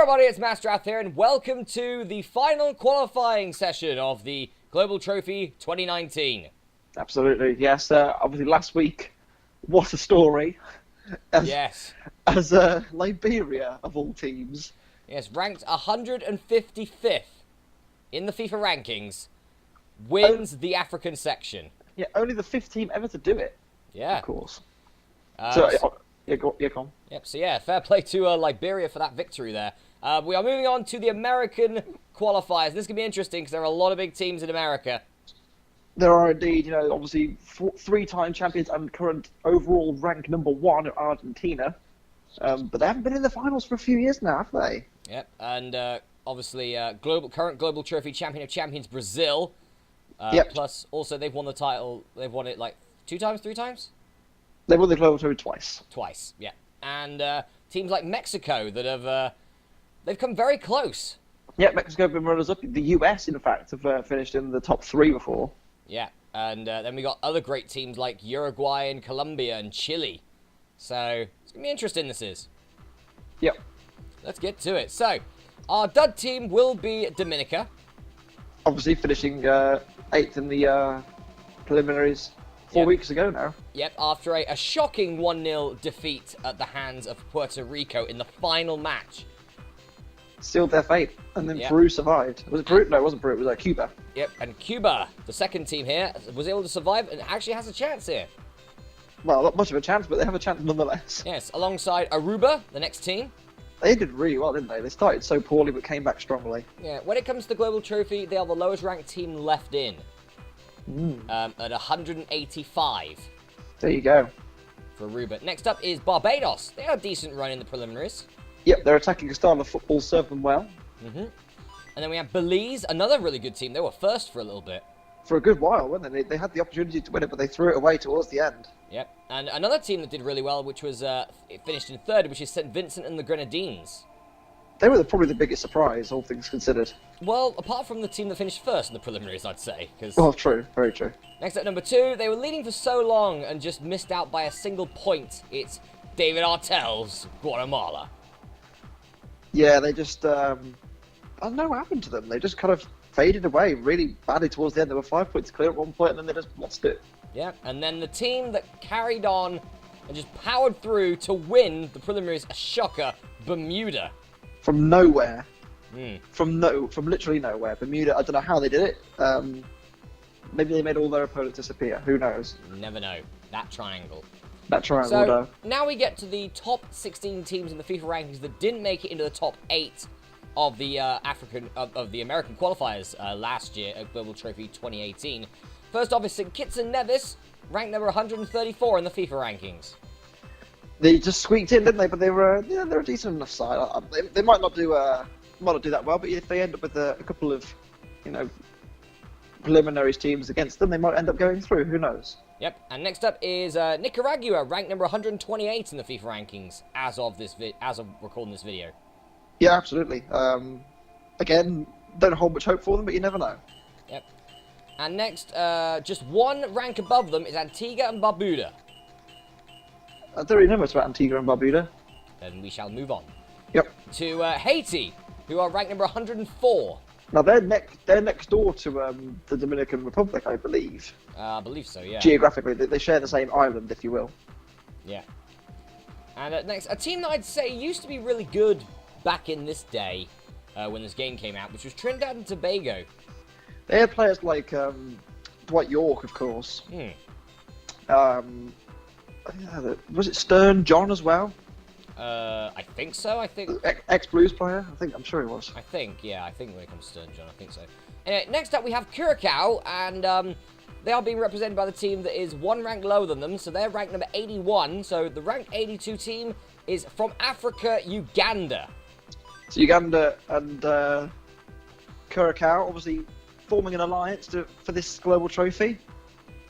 everybody, it's Masterath here, and welcome to the final qualifying session of the Global Trophy 2019. Absolutely, yes. Obviously, last week, what a story. Yes. As Liberia, of all teams. Yes, ranked 155th in the FIFA rankings, wins the African section. Yeah, only the fifth team ever to do it. Yeah. Of course. So Go on. Yep, so yeah, fair play to Liberia for that victory there. We are moving on to the American Qualifiers. This can be interesting because there are a lot of big teams in America. There are indeed, obviously three-time champions and current overall rank #1 at Argentina. But they haven't been in the finals for a few years now, have they? Yep, and obviously current Global Trophy champion of champions, Brazil. Yep. Plus, also, they've won the title. They've won it like 2 times, 3 times? They won the Global Trophy twice. Twice, yeah. And teams like Mexico that have they've come very close. Yeah, Mexico have been runners-up. The US, in fact, have finished in the top 3 before. Yeah, and then we got other great teams like Uruguay and Colombia and Chile. So it's gonna be interesting. This is. Yep. Let's get to it. So our dud team will be Dominica. Obviously, finishing 8th in the preliminaries 4 weeks ago now. Yep, after a shocking 1-0 defeat at the hands of Puerto Rico in the final match. Sealed their fate, and then Peru survived. Was it Peru? No, it wasn't Peru, it was Cuba. Yep, and Cuba, the second team here, was able to survive and actually has a chance here. Well, not much of a chance, but they have a chance nonetheless. Yes, alongside Aruba, the next team. They did really well, didn't they? They started so poorly, but came back strongly. Yeah, when it comes to the Global Trophy, they are the lowest ranked team left in. At 185. There you go. For Aruba. Next up is Barbados. They had a decent run in the preliminaries. Yep, their attacking style of football served them well. And then we have Belize, another really good team. They were first for a little bit. For a good while, weren't they? They had the opportunity to win it, but they threw it away towards the end. Yep. And another team that did really well, which was it finished in third, which is St. Vincent and the Grenadines. They were probably the biggest surprise, all things considered. Well, apart from the team that finished first in the preliminaries, I'd say. Well, true. Very true. Next up, number 2. They were leading for so long and just missed out by a single point. It's David Artel's Guatemala. Yeah, they just... I don't know what happened to them. They just kind of faded away really badly towards the end. They were 5 points clear at one point, and then they just lost it. Yeah, and then the team that carried on and just powered through to win the preliminaries, a shocker, Bermuda. From nowhere. From literally nowhere. Bermuda, I don't know how they did it. Maybe they made all their opponents disappear. Who knows? You never know. That triangle. So, now we get to the top 16 teams in the FIFA rankings that didn't make it into the top 8 of the of the American Qualifiers last year at Global Trophy 2018. First off is St. Kitts and Nevis, ranked number 134 in the FIFA rankings. They just squeaked in, didn't they? But they're a decent enough side. They might not do that well, but if they end up with a couple of, preliminaries teams against them, they might end up going through. Who knows? Yep. And next up is Nicaragua, ranked number 128 in the FIFA rankings as of recording this video. Yeah, absolutely. Again, don't hold much hope for them, but you never know. Yep. And next, just one rank above them is Antigua and Barbuda. I don't really know much about Antigua and Barbuda. Then we shall move on. Yep. To Haiti, who are ranked number 104. Now they're next door to the Dominican Republic, I believe. I believe so, yeah. Geographically, they share the same island, if you will. Yeah. And next, a team that I'd say used to be really good back in this day, when this game came out, which was Trinidad and Tobago. They had players like Dwight York, of course. Was it Stern John as well? I think so. I think ex-Blues player. I'm sure he was. I think when it comes to Stern John, I think so. Anyway, next up we have Curacao, and they are being represented by the team that is one rank lower than them, so they're ranked number 81. So the ranked 82 team is from Africa, Uganda. So Uganda and Curacao obviously forming an alliance for this global trophy.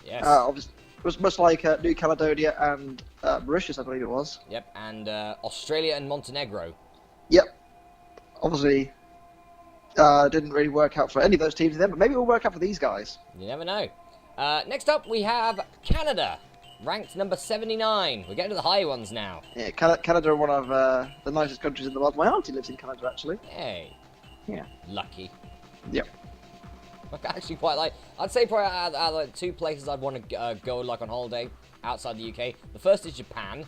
Yes. Obviously, it was much like New Caledonia and Mauritius, I believe it was. Yep, and Australia and Montenegro. Yep. Obviously, didn't really work out for any of those teams then, but maybe it will work out for these guys. You never know. Next up, we have Canada, ranked number 79. We're getting to the high ones now. Yeah, Canada are one of the nicest countries in the world. My auntie lives in Canada, actually. Hey. Yeah. Lucky. Yep. I actually quite like. I'd say probably out of like 2 places I'd want to go like on holiday outside the UK. The first is Japan.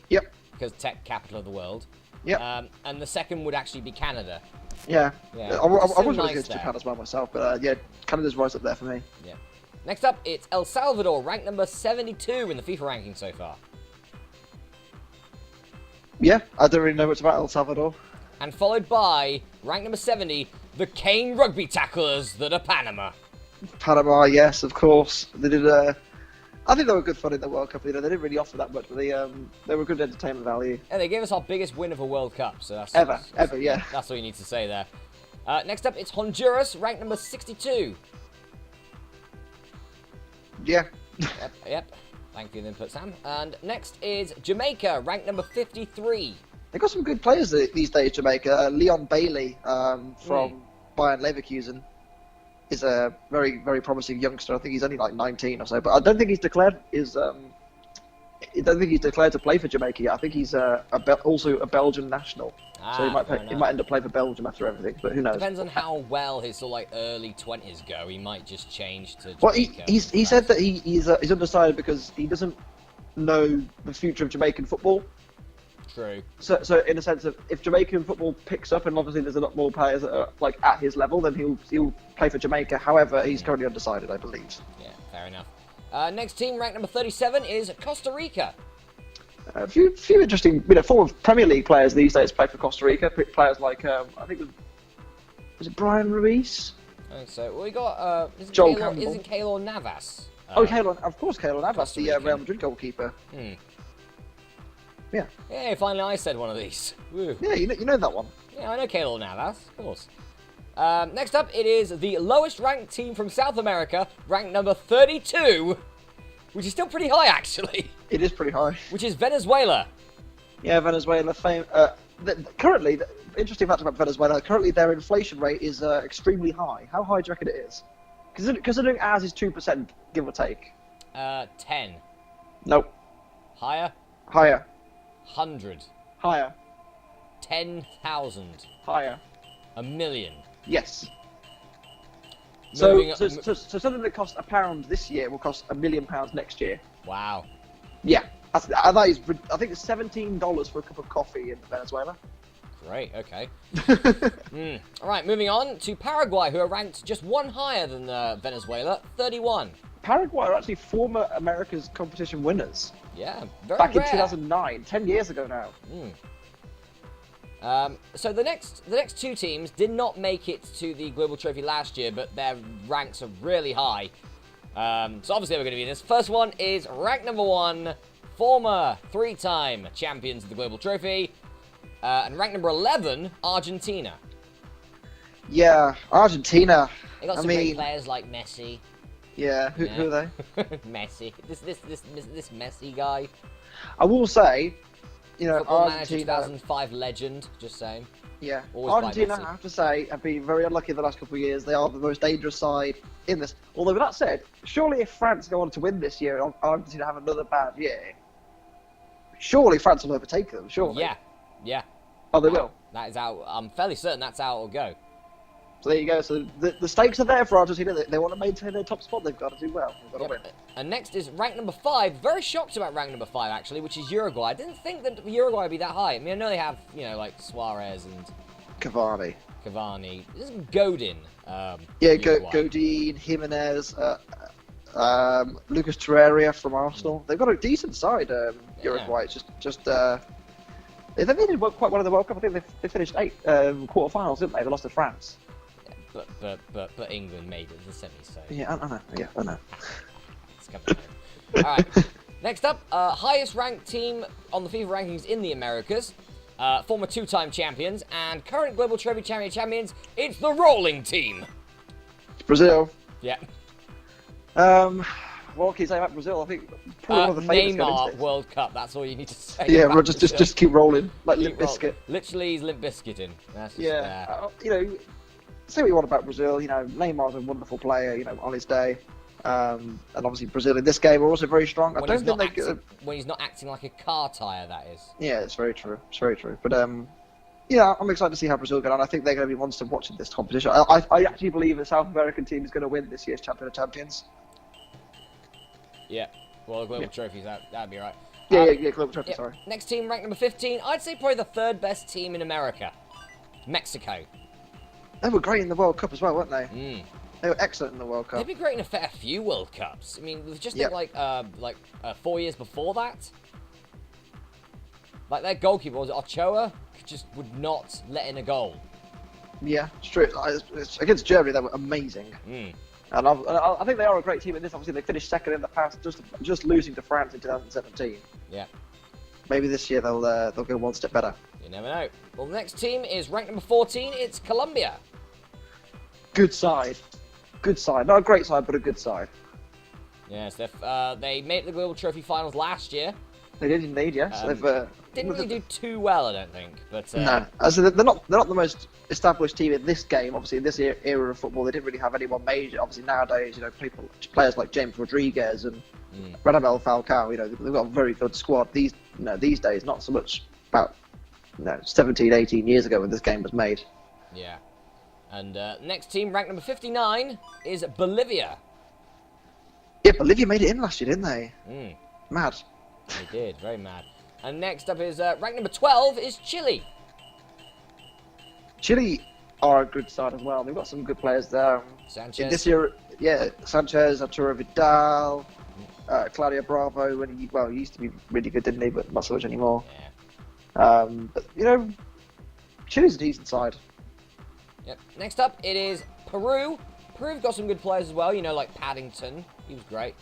Yep. Because tech capital of the world. Yep. And the second would actually be Canada. Yeah. Yeah. I was so going to nice go to there. Japan as well myself, but yeah, Canada's right up there for me. Yeah. Next up, it's El Salvador, ranked number 72 in the FIFA ranking so far. Yeah, I don't really know much about El Salvador. And followed by, ranked number 70, the Cane Rugby Tacklers that are Panama. Panama, yes, of course. They did. I think they were good fun in the World Cup. You know, they didn't really offer that much, but they were good entertainment value. Yeah, they gave us our biggest win of a World Cup, so that's... Ever, yeah. That's all you need to say there. Next up, it's Honduras, ranked number 62. Yeah. Yep. Thank you for the input, Sam. And next is Jamaica, ranked number 53. They've got some good players these days, Jamaica. Leon Bailey from Bayern Leverkusen is a very, very promising youngster. I think he's only like 19 or so, but I don't think he's declared to play for Jamaica yet. I think he's also a Belgian national, so he might end up playing for Belgium after everything. But who knows? Depends on how well his sort of like early 20s go. He might just change to Jamaica. Well, he said that he's undecided because he doesn't know the future of Jamaican football. True. So in a sense of if Jamaican football picks up, and obviously there's a lot more players that are like at his level, then he'll play for Jamaica. However, he's currently undecided, I believe. Yeah, fair enough. Next team, ranked number 37, is Costa Rica. A few interesting, former Premier League players these days play for Costa Rica. Players like I think was it Brian Ruiz? I think so. Well, we got Joel Campbell. Isn't Keylor Navas? Of course, Keylor Navas, Costa the Rican. Real Madrid goalkeeper. Yeah. Yeah, finally I said one of these. Woo. Yeah, you know that one. Yeah, I know Keylor Navas, of course. Next up, it is the lowest ranked team from South America, ranked number 32, which is still pretty high, actually. It is pretty high. Which is Venezuela. Yeah, Venezuela. Currently, the interesting fact about Venezuela, currently their inflation rate is extremely high. How high do you reckon it is? Considering ours is 2%, give or take. 10. Nope. Higher? Higher. 100. Higher. 10,000. Higher. 1,000,000. Yes. Moving So something that cost £1 this year will cost £1 million next year. Wow. Yeah. I think it's $17 for a cup of coffee in Venezuela. Great, okay. Alright, moving on to Paraguay, who are ranked just one higher than Venezuela, 31. Paraguay are actually former America's competition winners. Yeah, very Back rare. in 2009, 10 years ago now. So the next 2 teams did not make it to the Global Trophy last year, but their ranks are really high. So obviously we're going to be in this. First one is ranked number 1, former 3-time champions of the Global Trophy, and ranked number 11, Argentina. Yeah, Argentina. They got some great players like Messi. Yeah, who are they? Messi. This Messi guy. I will say, Football Manager Argentina. 2005 legend. Just saying. Yeah, Always Argentina, by Messi. I have to say, have been very unlucky the last couple of years. They are the most dangerous side in this. Although, with that said, surely if France go on to win this year and Argentina have another bad year, surely France will overtake them, surely. Yeah. Oh, they will? That is how, I'm fairly certain that's how it'll go. So there you go. So the stakes are there for Argentina. They want to maintain their top spot. They've got to do well. They've got to win. And next is rank number 5. Very shocked about rank number 5, actually, which is Uruguay. I didn't think that Uruguay would be that high. I mean, I know they have, like Suarez and Cavani. This is Godin. Godin, Jimenez, Lucas Torreira from Arsenal. They've got a decent side, Uruguay. It's just they did quite well in the World Cup. I think they finished 8 quarterfinals, didn't they? They lost to France. Yeah, but England made it to the semis, so... Yeah, I know. Yeah, I know. It's coming. Alright, next up, highest ranked team on the FIFA rankings in the Americas. Former 2-time champions and current Global Trophy champions, it's the Rolling Team. Brazil. Yeah. What can you say about Brazil? I think probably one of the favourites going into Neymar this. World Cup, that's all you need to say. Yeah, about well, just keep rolling, like Limp Bizkit. Literally, he's Limp Bizkitting. That's just, say what you want about Brazil. Neymar's a wonderful player. On his day, And obviously Brazil in this game are also very strong. When he's not acting like a car tyre, that is. Yeah, it's very true. It's very true. But yeah, I'm excited to see how Brazil get on. I think they're going to be ones to watch in this competition. I actually believe the South American team is going to win this year's Champion of Champions. Yeah. Well, the global trophies, that'd be right. Yeah, global trophy. Yeah. Sorry. Next team, ranked number 15. I'd say probably the third best team in America. Mexico. They were great in the World Cup as well, weren't they? Mm. They were excellent in the World Cup. They've been great in a fair few World Cups. I mean, just think like 4 years before that. Like their goalkeeper, was it Ochoa? Just would not let in a goal. Yeah, it's true. Against Germany, they were amazing. Mm. And I think they are a great team in this. Obviously, they finished second in the past, just losing to France in 2017. Yeah. Maybe this year they'll go one step better. You never know. Well, the next team is ranked number 14. It's Colombia. Good side. Good side. Not a great side, but a good side. Yes, they made it the Global Trophy Finals last year. They did indeed, yes. Didn't really do too well, I don't think. But no, so they're not the most established team in this game. Obviously, in this era of football, they didn't really have anyone major. Obviously, nowadays, players like James Rodriguez and Radamel Falcao, they've got a very good squad. These days, not so much about 17, 18 years ago when this game was made. Yeah. And next team, ranked number 59, is Bolivia. Yeah, Bolivia made it in last year, didn't they? Mm. Mad. They did, very mad. And next up is ranked number 12 is Chile. Chile are a good side as well. They've got some good players there. Sanchez. In this year, yeah, Sanchez, Arturo Vidal, Claudio Bravo. He used to be really good, didn't he? But not so much anymore. Yeah. But Chile's a decent side. Yep. Next up, it is Peru. Peru've got some good players as well. Like Paddington. He was great.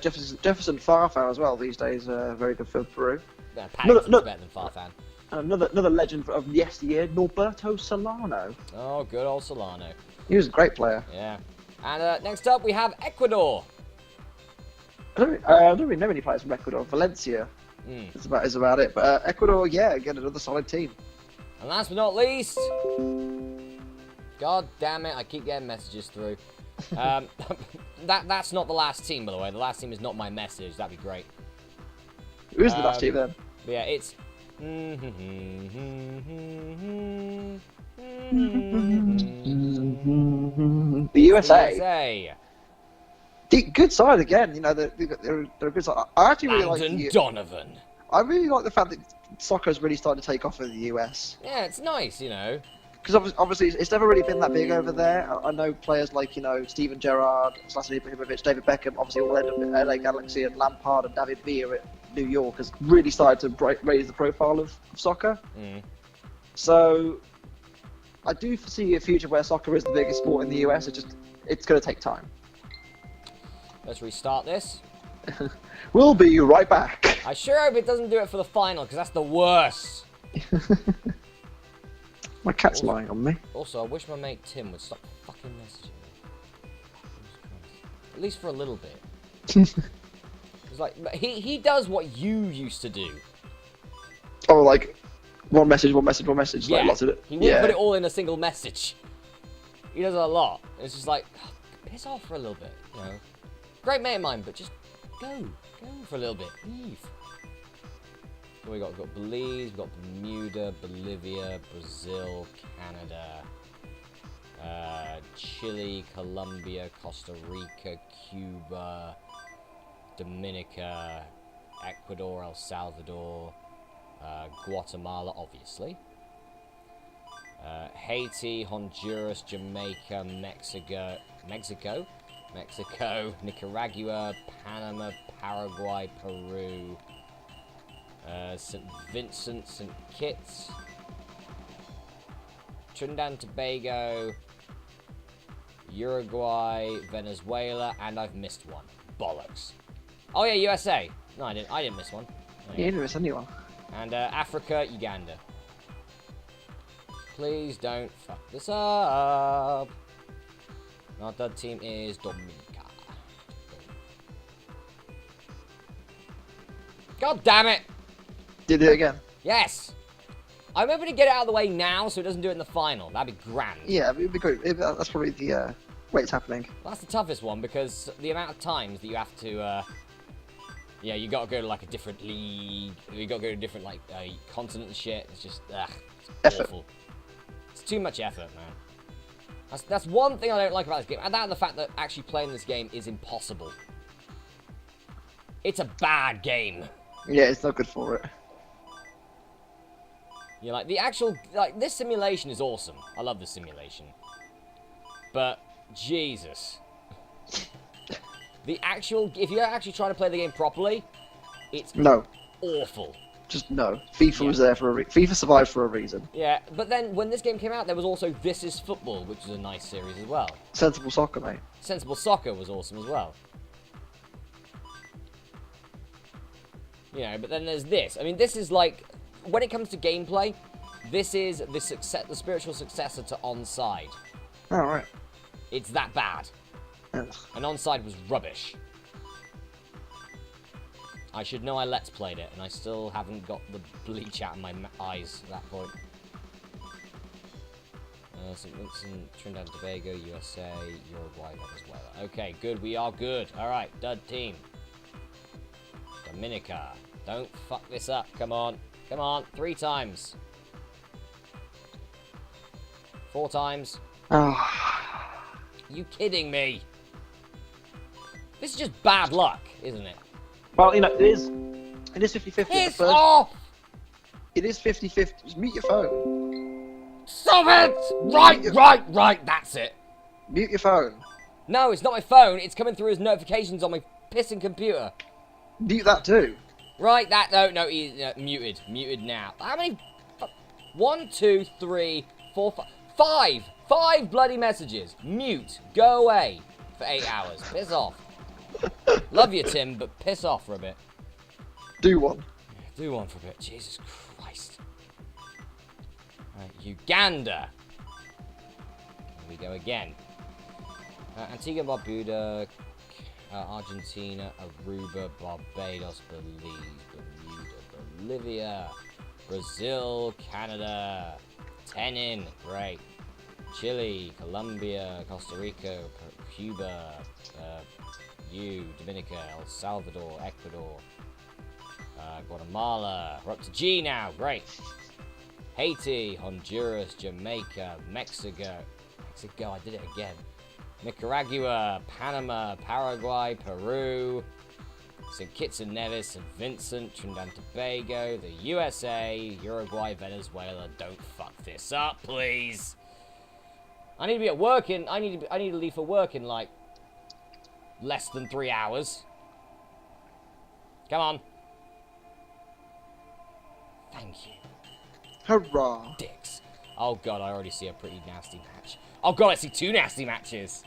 Jefferson Farfan as well these days. Very good for Peru. Yeah, Paddington's better than Farfan. Another legend of yesteryear, Norberto Solano. Oh, good old Solano. He was a great player. Yeah. And next up, we have Ecuador. I don't really know any players from Ecuador. Valencia is about it. But Ecuador, yeah, again, another solid team. And last but not least, God damn it, I keep getting messages through. That's not the last team, by the way. The last team is not my message. That'd be great. Who's the last team then? Yeah, it's... The USA. USA. Good side again. They're a good side. I actually really like Donovan. I really like the fact that soccer's really starting to take off in the US. Yeah, it's nice, Because obviously it's never really been that big over there. I know players like Steven Gerrard, Zlatan Ibrahimovic, David Beckham, obviously all end up at LA Galaxy, and Lampard and David Villa at New York has really started to raise the profile of soccer. Mm. So I do foresee a future where soccer is the biggest sport in the US. It's going to take time. Let's restart this. We'll be right back. I sure hope it doesn't do it for the final, because that's the worst. My cat's lying on me. Also, I wish my mate Tim would stop fucking messaging me. At least for a little bit. It's like, he does what you used to do. Oh, like one message. Yeah. Like lots of it. He wouldn't put it all in a single message. He does it a lot. It's just like, piss off for a little bit, Great mate of mine, but just go for a little bit. Leave. So we've got Belize, we've got Bermuda, Bolivia, Brazil, Canada, Chile, Colombia, Costa Rica, Cuba, Dominica, Ecuador, El Salvador, Guatemala, obviously, Haiti, Honduras, Jamaica, Mexico, Nicaragua, Panama, Paraguay, Peru, St. Vincent, St. Kitts, Trinidad and Tobago, Uruguay, Venezuela, and I've missed one. Bollocks. Oh yeah, USA. No, I didn't miss one. You didn't miss anyone. And Africa, Uganda. Please don't fuck this up. Our third team is Dominica. God damn it! Did it again? Yes! I'm hoping to get it out of the way now so it doesn't do it in the final. That'd be grand. Yeah, it'd be great. That's probably the Wait, it's happening. Well, that's the toughest one because the amount of times that you have to, yeah, you got to go to like a different league. You got to go to different like continent and shit. It's just it's awful. It's too much effort, man. That's one thing I don't like about this game, and the fact that actually playing this game is impossible. It's a bad game. Yeah, it's not good for it. Yeah, like the actual this simulation is awesome. I love the simulation, but Jesus. The actual, if you're actually trying to play the game properly, it's awful. Just no. FIFA was there for FIFA survived for a reason. Yeah, but then when this game came out, there was also This Is Football, which is a nice series as well. Sensible Soccer, mate. Sensible Soccer was awesome as well. You know, but then there's this. I mean, this is like, when it comes to gameplay, this is the spiritual successor to Onside. Oh, right. It's that bad. Ugh. And Onside was rubbish. I should know I Let's Played it, and I still haven't got the bleach out of my eyes at that point. St. Vincent, Trinidad and Tobago, USA, Uruguay, Venezuela. Okay, good, we are good. Alright, dud team. Dominica. Don't fuck this up, come on. Come on, 3 times. 4 times. Oh. You kidding me? This is just bad luck, isn't it? Well, you know, it is 50-50. Piss off! It is 50-50. Just mute your phone. Stop it! Right, that's it. Mute your phone. No, it's not my phone. It's coming through as notifications on my pissing computer. Mute that too. Right, no, he's muted. Muted now. How many? 1, 2, 3, 4, 5. 5 bloody messages. Mute. Go away for 8 hours. Piss off. Love you, Tim, but piss off for a bit. Do one. Do one for a bit. Jesus Christ. Right, Uganda. Here we go again. Antigua, Barbuda, Argentina, Aruba, Barbados, Belize, Bermuda, Bolivia, Brazil, Canada, Tenin, great. Chile, Colombia, Costa Rica, Cuba, Dominica, El Salvador, Ecuador, Guatemala. We're up to G now, great. Haiti, Honduras, Jamaica, Mexico, I did it again. Nicaragua, Panama, Paraguay, Peru, St. Kitts and Nevis, St. Vincent, Trinidad and Tobago, the USA, Uruguay, Venezuela. Don't fuck this up, please. I need to be at work in. I need to leave for work in like less than 3 hours. Come on. Thank you. Hurrah. Dicks. Oh god, I already see a pretty nasty match. Oh god, I see 2 nasty matches.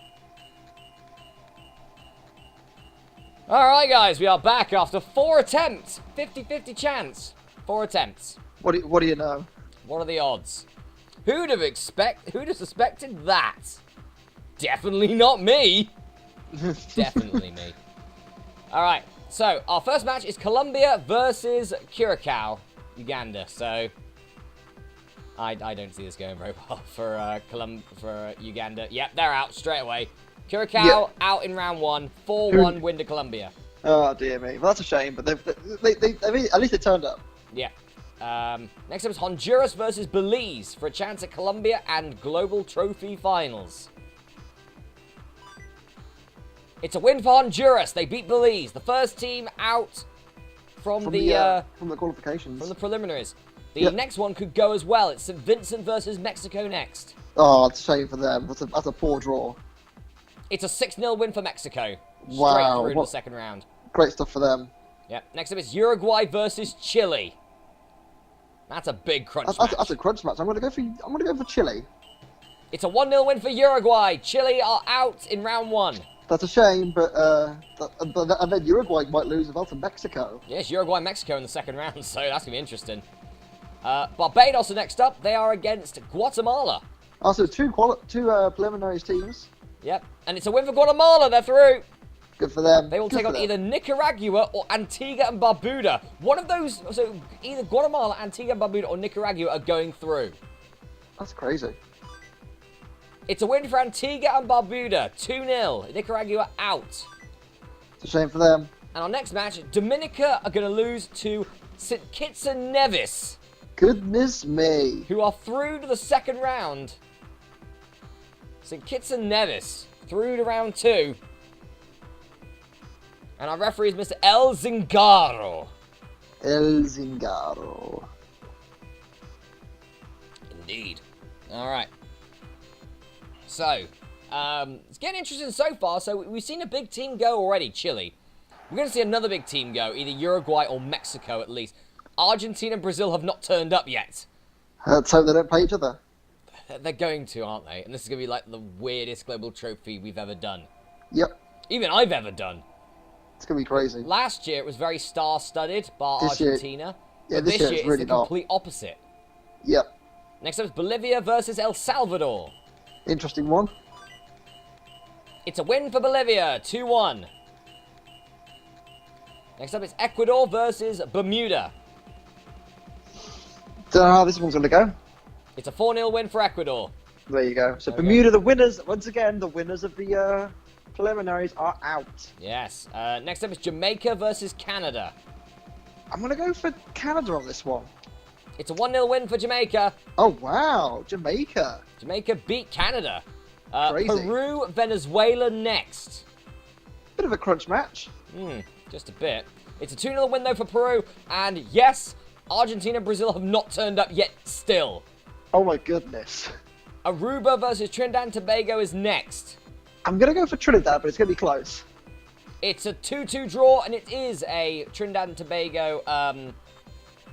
Alright guys, we are back after 4 attempts. 50-50 chance. 4 attempts. What do you know? What are the odds? Who'd have suspected that? Definitely not me. Definitely me. Alright, so our first match is Colombia versus Curacao, Uganda. So I don't see this going very well for Uganda. Yep, they're out straight away. Curacao out in round 1, 4-1 win to Colombia. Oh dear me, well that's a shame, but they at least they turned up. Yeah. Next up is Honduras versus Belize for a chance at Colombia and Global Trophy Finals. It's a win for Honduras. They beat Belize, the first team out from the qualifications, from the preliminaries. The next one could go as well. It's St. Vincent versus Mexico next. Oh, it's a shame for them. That's a poor draw. It's a 6-0 win for Mexico. Wow. Straight through to the second round. Great stuff for them. Yep. Next up is Uruguay versus Chile. That's a big crunch match. That's a crunch match. I'm gonna go for Chile. It's a 1-0 win for Uruguay. Chile are out in round 1. That's a shame, but and then Uruguay might lose as well to Mexico. Yes, Uruguay and Mexico in the second round, so that's gonna be interesting. Barbados are next up. They are against Guatemala. Oh, so two preliminaries teams. Yep, and it's a win for Guatemala. They're through. Good for them. They will take on either Nicaragua or Antigua and Barbuda. One of those, so either Guatemala, Antigua and Barbuda, or Nicaragua are going through. That's crazy. It's a win for Antigua and Barbuda. 2-0. Nicaragua out. It's a shame for them. And our next match, Dominica are going to lose to St. Kitts and Nevis. Goodness me. Who are through to the second round. St. Kitts and Nevis through to round 2. And our referee is Mr. El Zingaro. El Zingaro. Indeed. Alright. So, it's getting interesting so far. So, we've seen a big team go already, Chile. We're going to see another big team go, either Uruguay or Mexico at least. Argentina and Brazil have not turned up yet. Let's hope they don't play each other. They're going to, aren't they? And this is going to be like the weirdest global trophy we've ever done. Yep. Even I've ever done. It's going to be crazy. Last year it was very star-studded, bar Argentina. Yeah, this year it's really the complete opposite. Yep. Next up is Bolivia versus El Salvador. Interesting one. It's a win for Bolivia, 2-1. Next up is Ecuador versus Bermuda. Don't know how this one's going to go. It's a 4-0 win for Ecuador. There you go. So Bermuda, the winners, once again, the winners of the preliminaries are out. Yes. Next up is Jamaica versus Canada. I'm going to go for Canada on this one. It's a 1-0 win for Jamaica. Oh, wow. Jamaica. Jamaica beat Canada. Crazy. Peru, Venezuela next. Bit of a crunch match. Just a bit. It's a 2-0 win, though, for Peru. And, yes, Argentina and Brazil have not turned up yet still. Oh, my goodness. Aruba versus Trinidad and Tobago is next. I'm going to go for Trinidad, but it's going to be close. It's a 2-2 draw, and it is a Trinidad and Tobago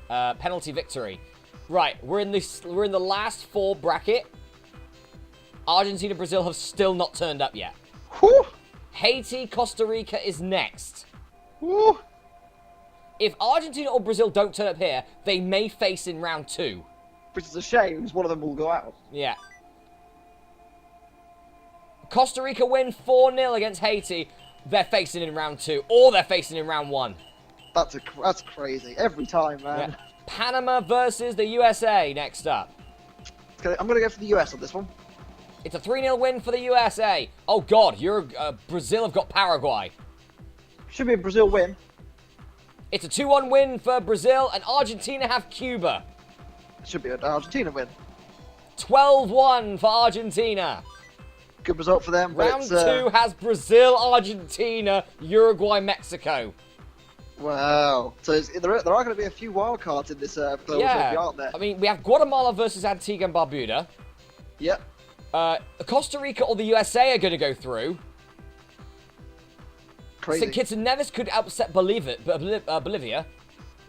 penalty victory. Right, we're in the last 4 bracket. Argentina and Brazil have still not turned up yet. Whew. Haiti, Costa Rica is next. Whew. If Argentina or Brazil don't turn up here, they may face in round 2. Which is a shame, because one of them will go out. Yeah. Costa Rica win 4-0 against Haiti. They're facing in round 2, or they're facing in round 1. That's crazy. Every time, man. Yeah. Panama versus the USA next up. Okay, I'm going to go for the US on this one. It's a 3-0 win for the USA. Oh, God. Brazil have got Paraguay. Should be a Brazil win. It's a 2-1 win for Brazil, and Argentina have Cuba. Should be an Argentina win. 12-1 for Argentina. Good result for them. But Round 2 has Brazil, Argentina, Uruguay, Mexico. Wow. So there are going to be a few wild cards in this global trophy, aren't there? I mean, we have Guatemala versus Antigua and Barbuda. Yep. Costa Rica or the USA are going to go through. Crazy. St. Kitts and Nevis could upset Bolivia.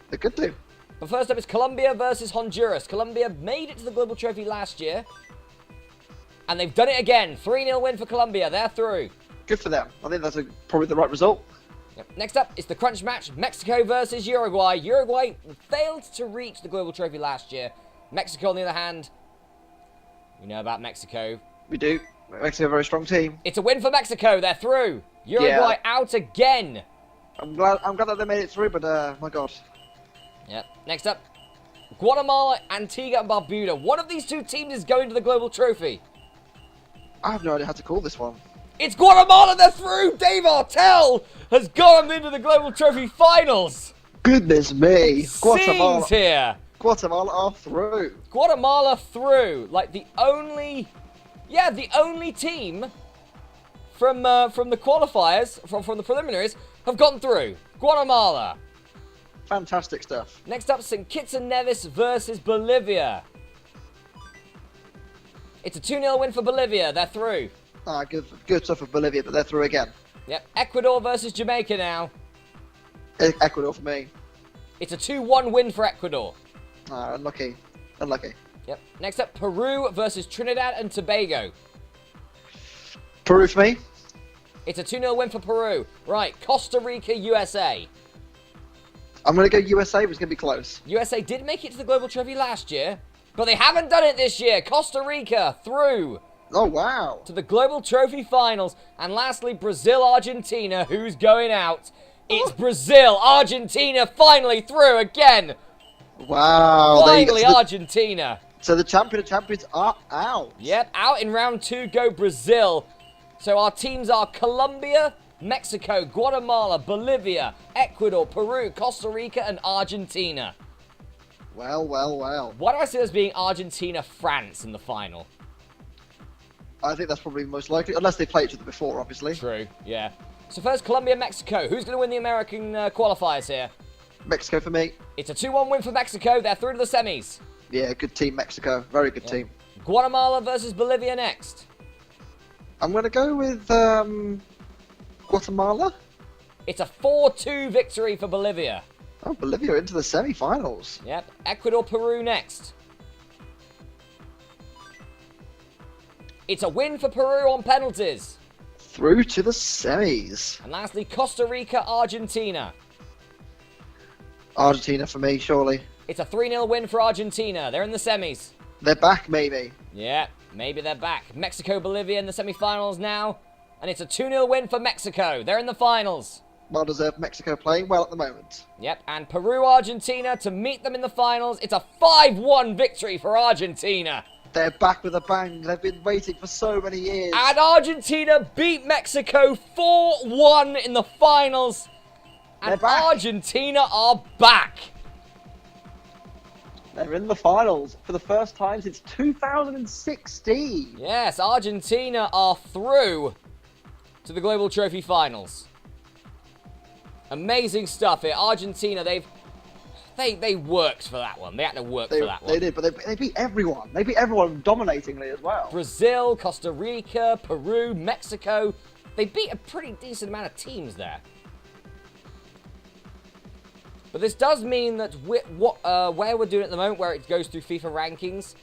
They could do. But first up is Colombia versus Honduras. Colombia made it to the Global Trophy last year. And they've done it again. 3-0 win for Colombia. They're through. Good for them. I think that's probably the right result. Yep. Next up is the crunch match. Mexico versus Uruguay. Uruguay failed to reach the Global Trophy last year. Mexico, on the other hand, we know about Mexico. We do. Mexico, a very strong team. It's a win for Mexico. They're through. Uruguay out again. I'm glad that they made it through, but my God. Yep. Next up, Guatemala, Antigua, and Barbuda. One of these two teams is going to the Global Trophy. I have no idea how to call this one. It's Guatemala. They're through. Dave Artell has got them into the Global Trophy finals. Goodness me. Guatemala here. Guatemala are through. Guatemala through. Like the only team from the qualifiers, from the preliminaries, have gone through. Guatemala. Fantastic stuff. Next up, St. Kitts and Nevis versus Bolivia. It's a 2-0 win for Bolivia. They're through. Good stuff for Bolivia, but they're through again. Yep. Ecuador versus Jamaica now. Ecuador for me. It's a 2-1 win for Ecuador. Unlucky. Yep. Next up, Peru versus Trinidad and Tobago. Peru for me. It's a 2-0 win for Peru. Right, Costa Rica, USA. I'm going to go USA, but it's going to be close. USA did make it to the Global Trophy last year, but they haven't done it this year. Costa Rica through. Oh, wow. To the Global Trophy finals. And lastly, Brazil, Argentina, who's going out. It's Brazil, Argentina finally through again. Wow. Finally, Argentina. So the champion of champions are out. Yep, out in round 2 go Brazil. So our teams are Colombia, Mexico, Guatemala, Bolivia, Ecuador, Peru, Costa Rica, and Argentina. Well, well, well. Why do I see this being Argentina, France in the final? I think that's probably most likely, unless they played each other before, obviously. True, yeah. So first, Colombia, Mexico. Who's going to win the American qualifiers here? Mexico for me. It's a 2-1 win for Mexico. They're through to the semis. Yeah, good team, Mexico. Very good team. Guatemala versus Bolivia next. I'm going to go with Guatemala. It's a 4-2 victory for Bolivia. Oh, Bolivia into the semi-finals. Yep. Ecuador, Peru next. It's a win for Peru on penalties. Through to the semis. And lastly, Costa Rica, Argentina. Argentina for me, surely. It's a 3-0 win for Argentina. They're in the semis. They're back, maybe. Yeah, maybe they're back. Mexico, Bolivia in the semi-finals now. And it's a 2-0 win for Mexico. They're in the finals. Well-deserved. Mexico playing well at the moment. Yep, and Peru, Argentina to meet them in the finals. It's a 5-1 victory for Argentina. They're back with a bang. They've been waiting for so many years. And Argentina beat Mexico 4-1 in the finals. And Argentina are back. They're in the finals for the first time since 2016. Yes, Argentina are through to the Global Trophy Finals. Amazing stuff here. Argentina, they worked for that one. They had to work for that one. They did, but they beat everyone. They beat everyone dominatingly as well. Brazil, Costa Rica, Peru, Mexico. They beat a pretty decent amount of teams there. But this does mean that where we're doing it at the moment, where it goes through FIFA rankings,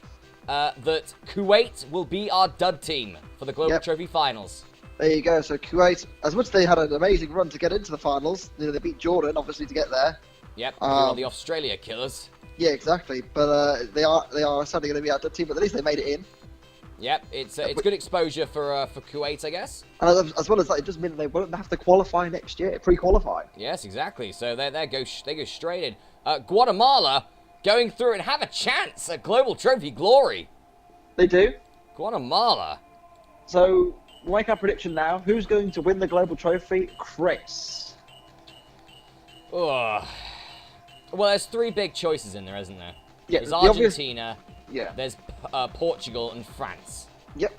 that Kuwait will be our dud team for the Global Trophy Finals. There you go. So Kuwait, as much as they had an amazing run to get into the finals, they beat Jordan, obviously, to get there. Yep, who are the Australia killers. Yeah, exactly. But they are sadly going to be our dud team, but at least they made it in. Yep, it's good exposure for Kuwait, I guess. And as well as that, it does mean they won't have to qualify next year, pre-qualify. Yes, exactly. So they go straight in. Guatemala going through and have a chance at Global Trophy glory. They do. Guatemala. So we'll make our prediction now. Who's going to win the Global Trophy? Chris. Ugh. Well, there's 3 big choices in there, isn't there? Yeah, there's Argentina. There's Portugal and France. Yep.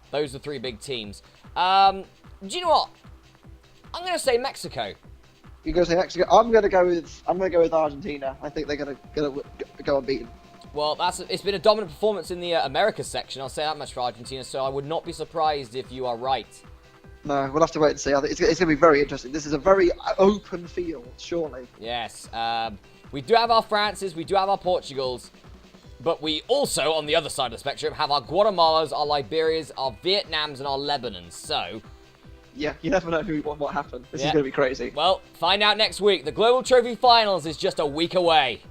Those are 3 big teams. Do you know what? I'm going to say Mexico. You're going to say Mexico? I'm going to go with Argentina. I think they're going to go unbeaten. Well, it's been a dominant performance in the Americas section. I'll say that much for Argentina. So I would not be surprised if you are right. No, we'll have to wait and see. I think it's going to be very interesting. This is a very open field, surely. Yes. We do have our Frances, we do have our Portugals, but we also, on the other side of the spectrum, have our Guatemalas, our Liberias, our Vietnams, and our Lebanons. So, yeah, you never know what happened. This is going to be crazy. Well, find out next week. The Global Trophy Finals is just a week away.